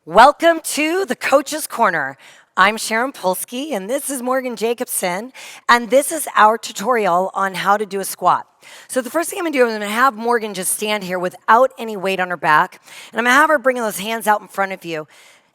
Welcome to the Coach's Corner. I'm Sharon Polsky, and this is Morgan Jacobson, and this is our tutorial on how to do a squat. So the first thing I'm gonna do is I'm gonna have Morgan just stand here without any weight on her back, and I'm gonna have her bring those hands out in front of you,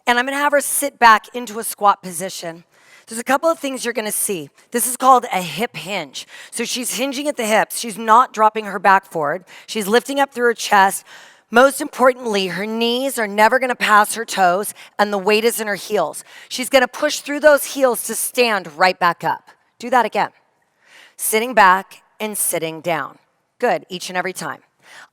and I'm gonna have her sit back into a squat position. There's a couple of things you're gonna see. This is called a hip hinge. So she's hinging at the hips. She's not dropping her back forward. She's lifting up through her chest. Most importantly, her knees are never gonna pass her toes and the weight is in her heels. She's gonna push through those heels to stand right back up. Do that again. Sitting back and sitting down. Good, each and every time.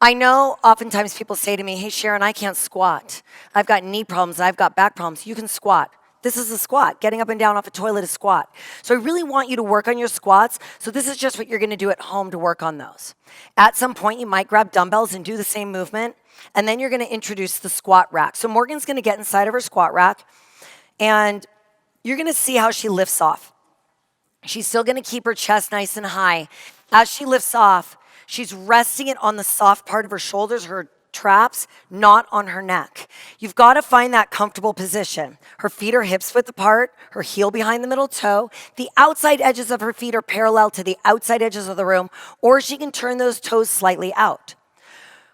I know oftentimes people say to me, hey Sharon, I can't squat. I've got knee problems, I've got back problems. You can squat. This is a squat. Getting up and down off a toilet is squat. So I really want you to work on your squats. So this is just what you're gonna do at home to work on those. At some point, you might grab dumbbells and do the same movement, and then you're gonna introduce the squat rack. So Morgan's gonna get inside of her squat rack, and you're gonna see how she lifts off. She's still gonna keep her chest nice and high. As she lifts off, she's resting it on the soft part of her shoulders, her traps, not on her neck. You've got to find that comfortable position. Her feet are hips width apart, her heel behind the middle toe. The outside edges of her feet are parallel to the outside edges of the room, or she can turn those toes slightly out.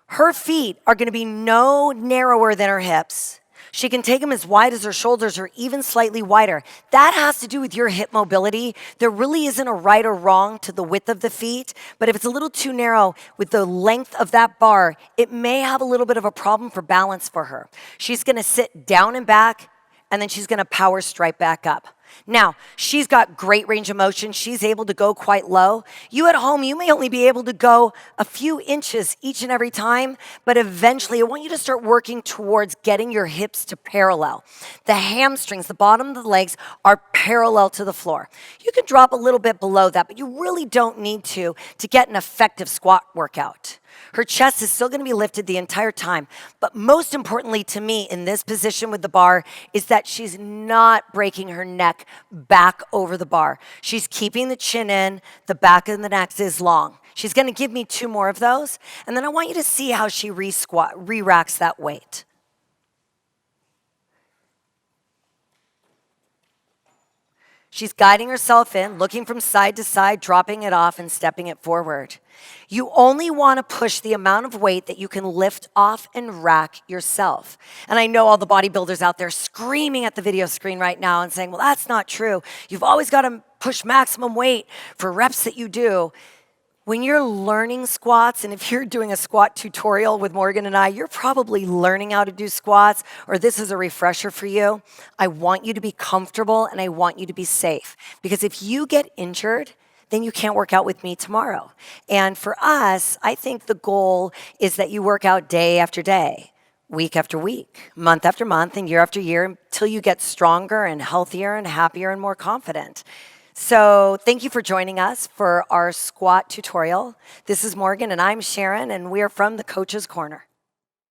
Her feet are going to be no narrower than her hips. She can take them as wide as her shoulders or even slightly wider. That has to do with your hip mobility. There really isn't a right or wrong to the width of the feet, but if it's a little too narrow with the length of that bar, it may have a little bit of a problem for balance for her. She's gonna sit down and back, and then she's gonna power straight back up. Now, she's got great range of motion. She's able to go quite low. You at home, you may only be able to go a few inches each and every time, but eventually I want you to start working towards getting your hips to parallel. The hamstrings, the bottom of the legs are parallel to the floor. You can drop a little bit below that, but you really don't need to get an effective squat workout. Her chest is still going to be lifted the entire time. But most importantly to me in this position with the bar is that she's not breaking her neck back over the bar. She's keeping the chin in, the back of the neck is long. She's going to give me 2 more of those. And then I want you to see how she re-racks that weight. She's guiding herself in, looking from side to side, dropping it off and stepping it forward. You only want to push the amount of weight that you can lift off and rack yourself. And I know all the bodybuilders out there screaming at the video screen right now and saying, well, that's not true. You've always got to push maximum weight for reps that you do. When you're learning squats, and if you're doing a squat tutorial with Morgan and I, you're probably learning how to do squats, or this is a refresher for you. I want you to be comfortable and I want you to be safe. Because if you get injured, then you can't work out with me tomorrow. And for us, I think the goal is that you work out day after day, week after week, month after month, and year after year until you get stronger and healthier and happier and more confident. So thank you for joining us for our squat tutorial. This is Morgan and I'm Sharon, and we are from the Coach's Corner.